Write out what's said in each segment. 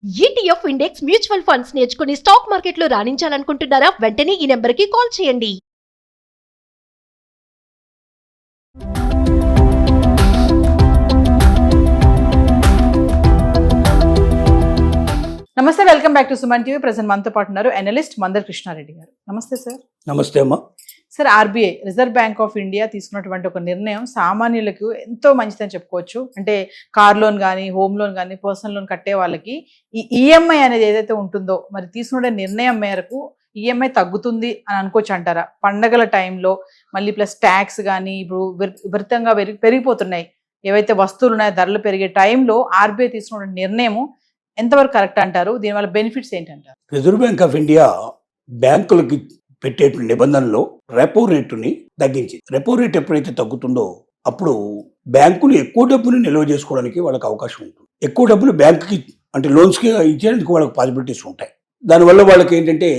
ETF index mutual funds నేర్చుకుని stock మార్కెట్లో రాణించాలనుకుంటున్నారా? వెంటనే ఈ నెంబర్కి కాల్ చేయండి. నమస్తే, welcome back to Suman TV. Present మనతో పాటు ఉన్నారు అనలిస్ట్ మందర్ కృష్ణారెడ్డి గారు. నమస్తే సార్. నమస్తే అమ్మా. Sir, RBI reserve bank of India తీసుకున్నటువంటి ఒక నిర్ణయం సామాన్యులకు ఎంతో మంచిదని చెప్పుకోవచ్చు. అంటే కార్ లోన్ కానీ, హోమ్ లోన్ కానీ, పర్సనల్ లోన్ కట్టే వాళ్ళకి ఈ ఈఎంఐ అనేది ఏదైతే ఉంటుందో, మరి తీసుకున్న నిర్ణయం మేరకు ఈఎంఐ తగ్గుతుంది అని అనుకోవచ్చు అంటారా? పండగల టైంలో మళ్ళీ ప్లస్ ట్యాక్స్ కానీ ఇప్పుడు విపరీతంగా పెరిగిపోతున్నాయి. ఏవైతే వస్తువులు ఉన్నాయో ధరలు పెరిగే టైంలో ఆర్బీఐ తీసుకున్న నిర్ణయం ఎంతవరకు కరెక్ట్ అంటారు? దీనివల్ల బెనిఫిట్స్ ఏంటంటారు? రిజర్వ్ బ్యాంక్ ఆఫ్ ఇండియా బ్యాంకులకి పెట్టే నిబంధనలో రెపో రేటుని తగ్గించింది. రెపో రేట్ ఎప్పుడైతే తగ్గుతుందో అప్పుడు బ్యాంకులు ఎక్కువ డబ్బుని నిల్వ చేసుకోవడానికి వాళ్ళకి అవకాశం ఉంటుంది. ఎక్కువ డబ్బులు బ్యాంకుకి అంటే లోన్స్కి ఇచ్చేందుకు వాళ్ళకి పాసిబిలిటీస్ ఉంటాయి. దానివల్ల వాళ్ళకి ఏంటంటే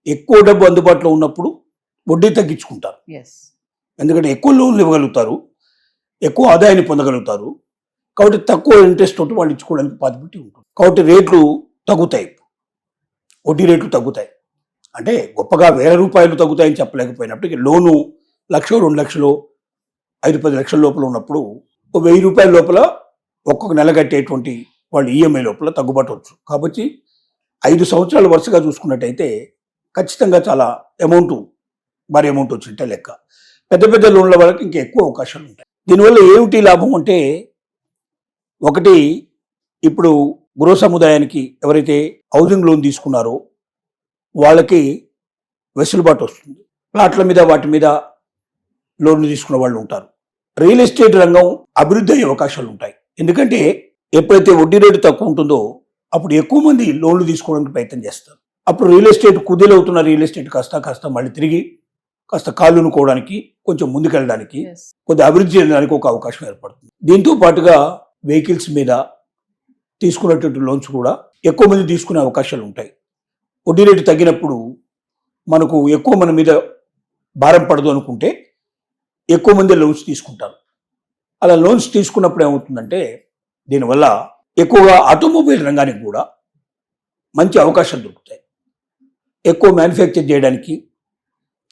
ఎక్కువ డబ్బు అందుబాటులో ఉన్నప్పుడు వడ్డీ తగ్గించుకుంటారు. ఎందుకంటే ఎక్కువ లోన్లు ఇవ్వగలుగుతారు, ఎక్కువ ఆదాయాన్ని పొందగలుగుతారు. కాబట్టి తక్కువ ఇంట్రెస్ట్ తోటి వాళ్ళు ఇచ్చుకోవడానికి పాసిబిలిటీ ఉంటుంది. కాబట్టి రేట్లు తగ్గుతాయి, వడ్డీ రేట్లు తగ్గుతాయి. అంటే గొప్పగా ₹1000 తగ్గుతాయని చెప్పలేకపోయినప్పటికీ లోను 1,00,000, 2,00,000, 5-10 లక్షల లోపల ఉన్నప్పుడు ₹1,000 లోపల ఒక్కొక్క నెల కట్టేటువంటి వాళ్ళు ఈఎంఐ లోపల తగ్గుబాటు. కాబట్టి 5 సంవత్సరాలు వరుసగా చూసుకున్నట్టయితే ఖచ్చితంగా చాలా భారీ అమౌంట్ వచ్చినట్టే లెక్క. పెద్ద పెద్ద లోన్ల వాళ్ళకి ఇంకా ఎక్కువ అవకాశాలు ఉంటాయి. దీనివల్ల ఏమిటి లాభం అంటే, ఒకటి, ఇప్పుడు గృహ సముదాయానికి ఎవరైతే హౌసింగ్ లోన్ తీసుకున్నారో వాళ్ళకి వెసులుబాటు వస్తుంది. ప్లాట్ల మీద వాటి మీద లోన్లు తీసుకున్న వాళ్ళు ఉంటారు. రియల్ ఎస్టేట్ రంగం అభివృద్ధి అయ్యే అవకాశాలు ఉంటాయి. ఎందుకంటే ఎప్పుడైతే వడ్డీ రేటు తక్కువ ఉంటుందో అప్పుడు ఎక్కువ మంది లోన్లు తీసుకోవడానికి ప్రయత్నం చేస్తారు. అప్పుడు రియల్ ఎస్టేట్ కుదేలవుతున్న రియల్ ఎస్టేట్ కాస్త మళ్ళీ తిరిగి కాస్త కాలునుకోవడానికి, కొంచెం ముందుకెళ్ళడానికి, కొద్దిగా అభివృద్ధి చేయడానికి ఒక అవకాశం ఏర్పడుతుంది. దీంతో పాటుగా వెహికల్స్ మీద తీసుకున్నటువంటి లోన్స్ కూడా ఎక్కువ మంది తీసుకునే అవకాశాలు ఉంటాయి. వడ్డీ రేటు తగ్గినప్పుడు మనకు ఎక్కువ మన మీద భారం పడదు అనుకుంటే ఎక్కువ మంది లోన్స్ తీసుకుంటారు. అలా లోన్స్ తీసుకున్నప్పుడు ఏమవుతుందంటే దీనివల్ల ఎక్కువగా ఆటోమొబైల్ రంగానికి కూడా మంచి అవకాశాలు దొరుకుతాయి. ఎక్కువ మ్యానుఫ్యాక్చర్ చేయడానికి,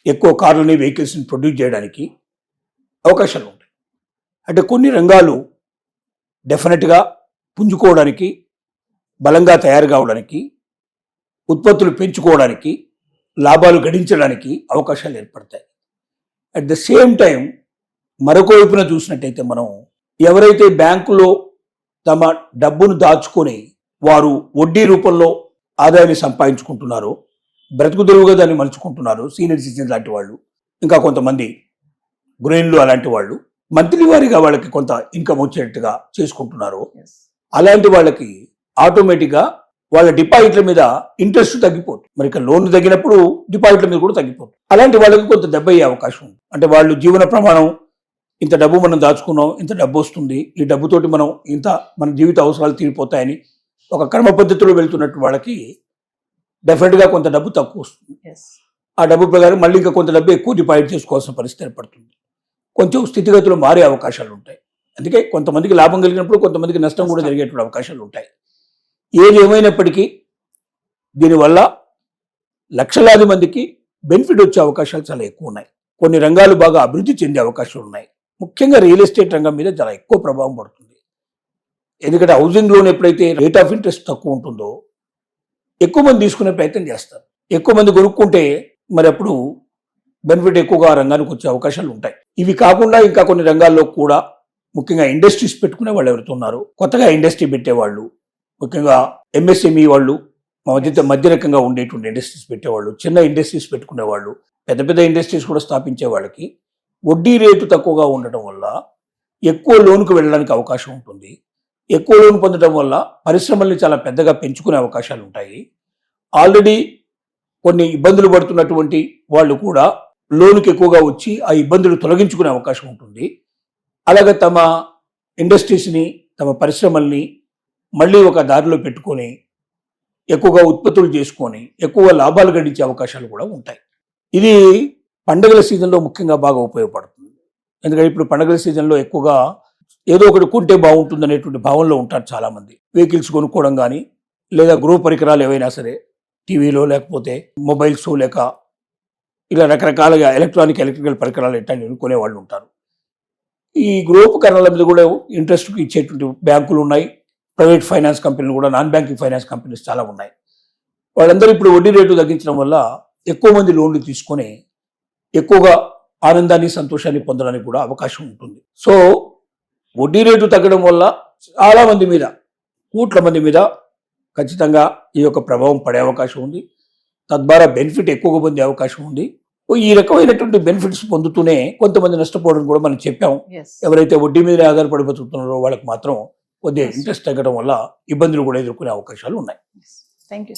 ఎక్కువ కార్లని, వెహికల్స్ని ప్రొడ్యూస్ చేయడానికి అవకాశాలు ఉంటాయి. అంటే కొన్ని రంగాలు డెఫినెట్గా పుంజుకోవడానికి, బలంగా తయారు కావడానికి, ఉత్పత్తులు పెంచుకోవడానికి, లాభాలు గడించడానికి అవకాశాలు ఏర్పడతాయి. అట్ ద సేమ్ టైం మరొక వైపున చూసినట్టయితే మనం ఎవరైతే బ్యాంకులో తమ డబ్బును దాచుకొని వారు వడ్డీ రూపంలో ఆదాయాన్ని సంపాదించుకుంటున్నారో, బ్రతుకు తెరువుగా దాన్ని మలుచుకుంటున్నారు, సీనియర్ సిటిజన్ లాంటి వాళ్ళు, ఇంకా కొంతమంది గృహిణులు అలాంటి వాళ్ళు మంత్లీ వారీగా వాళ్ళకి కొంత ఇన్కమ్ వచ్చేట్టుగా చేసుకుంటున్నారు. అలాంటి వాళ్ళకి ఆటోమేటిక్గా వాళ్ళ డిపాజిట్ల మీద ఇంట్రెస్ట్ తగ్గిపోతుంది. మరి ఇక లోన్లు తగ్గినప్పుడు డిపాజిట్ల మీద కూడా తగ్గిపోతుంది. అలాంటి వాళ్ళకి కొంత దెబ్బ అయ్యే అవకాశం ఉంది. అంటే వాళ్ళు జీవన ప్రమాణం, ఇంత డబ్బు మనం దాచుకున్నాం, ఇంత డబ్బు వస్తుంది, ఈ డబ్బుతోటి మనం ఇంత మన జీవిత అవసరాలు తీరిపోతాయని ఒక కర్మ పద్ధతిలో వెళ్తున్నట్టు వాళ్ళకి డెఫినెట్గా కొంత డబ్బు తక్కువ వస్తుంది. ఆ డబ్బు ప్రకారం మళ్ళీ ఇంకా కొంత డబ్బు ఎక్కువ డిపాజిట్ చేసుకోవాల్సిన పరిస్థితి ఏర్పడుతుంది. కొంచెం స్థితిగతులు మారే అవకాశాలు ఉంటాయి. అందుకే కొంతమందికి లాభం కలిగినప్పుడు కొంతమందికి నష్టం కూడా జరిగేటువంటి అవకాశాలు ఉంటాయి. ఏది ఏమైనప్పటికీ దీనివల్ల లక్షలాది మందికి బెనిఫిట్ వచ్చే అవకాశాలు చాలా ఎక్కువ ఉన్నాయి. కొన్ని రంగాలు బాగా అభివృద్ధి చెందే అవకాశాలు ఉన్నాయి. ముఖ్యంగా రియల్ ఎస్టేట్ రంగం మీద చాలా ఎక్కువ ప్రభావం పడుతుంది. ఎందుకంటే హౌసింగ్ లోన్ ఎప్పుడైతే రేట్ ఆఫ్ ఇంట్రెస్ట్ తక్కువ ఉంటుందో ఎక్కువ మంది తీసుకునే ప్రయత్నం చేస్తారు. ఎక్కువ మంది కొనుక్కుంటే మరి అప్పుడు బెనిఫిట్ ఎక్కువగా ఆ రంగానికి వచ్చే అవకాశాలు ఉంటాయి. ఇవి కాకుండా ఇంకా కొన్ని రంగాల్లో కూడా ముఖ్యంగా ఇండస్ట్రీస్ పెట్టుకునే వాళ్ళు ఎవరైతే ఉన్నారో, కొత్తగా ఇండస్ట్రీ పెట్టేవాళ్ళు, ముఖ్యంగా ఎంఎస్ఎంఈ వాళ్ళు, మధ్య రకంగా ఉండేటువంటి ఇండస్ట్రీస్ పెట్టేవాళ్ళు, చిన్న ఇండస్ట్రీస్ పెట్టుకునేవాళ్ళు, పెద్ద పెద్ద ఇండస్ట్రీస్ కూడా స్థాపించే వాళ్ళకి వడ్డీ రేటు తక్కువగా ఉండటం వల్ల ఎక్కువ లోన్కు వెళ్ళడానికి అవకాశం ఉంటుంది. ఎక్కువ లోన్ పొందడం వల్ల పరిశ్రమల్ని చాలా పెద్దగా పెంచుకునే అవకాశాలు ఉంటాయి. ఆల్రెడీ కొన్ని ఇబ్బందులు పడుతున్నటువంటి వాళ్ళు కూడా లోనుకి ఎక్కువగా వచ్చి ఆ ఇబ్బందులు తొలగించుకునే అవకాశం ఉంటుంది. అలాగే తమ ఇండస్ట్రీస్ని, తమ పరిశ్రమల్ని మళ్ళీ ఒక దారిలో పెట్టుకొని ఎక్కువగా ఉత్పత్తులు చేసుకొని ఎక్కువ లాభాలు గడించే అవకాశాలు కూడా ఉంటాయి. ఇది పండుగల సీజన్లో ముఖ్యంగా బాగా ఉపయోగపడుతుంది. ఎందుకంటే ఇప్పుడు పండుగల సీజన్లో ఎక్కువగా ఏదో ఒకటి కొంటే బాగుంటుంది అనేటువంటి భావనలో ఉంటారు చాలామంది. వెహికల్స్ కొనుక్కోవడం కానీ, లేదా గృహ పరికరాలు ఏవైనా సరే టీవీలో లేకపోతే మొబైల్స్ లేక ఇలా రకరకాలుగా ఎలక్ట్రికల్ పరికరాలు ఎట్లాంటివి కొనేవాళ్ళు ఉంటారు. ఈ గృహోపకరణాల మీద కూడా ఇంట్రెస్ట్ ఇచ్చేటువంటి బ్యాంకులు ఉన్నాయి, ప్రైవేట్ ఫైనాన్స్ కంపెనీలు కూడా, నాన్ బ్యాంకింగ్ ఫైనాన్స్ కంపెనీస్ చాలా ఉన్నాయి. వాళ్ళందరూ ఇప్పుడు వడ్డీ రేటు తగ్గించడం వల్ల ఎక్కువ మంది లోన్లు తీసుకొని ఎక్కువగా ఆనందాన్ని సంతోషాన్ని పొందడానికి కూడా అవకాశం ఉంటుంది. సో వడ్డీ రేటు తగ్గడం వల్ల చాలా మంది మీద, కోట్ల మంది మీద ఖచ్చితంగా ఈ యొక్క ప్రభావం పడే అవకాశం ఉంది. తద్వారా బెనిఫిట్ ఎక్కువగా పొందే అవకాశం ఉంది. ఈ రకమైనటువంటి బెనిఫిట్స్ పొందుతూనే కొంతమంది నష్టపోవడం కూడా మనం చెప్పాం. ఎస్. ఎవరైతే వడ్డీ మీదనే ఆధారపడి బతుకుతున్నారో వాళ్ళకి మాత్రం కొద్దిగా Yes. ఇంట్రెస్ట్ తగ్గడం వల్ల ఇబ్బందులు కూడా ఎదుర్కొనే అవకాశాలు ఉన్నాయి. Thank you.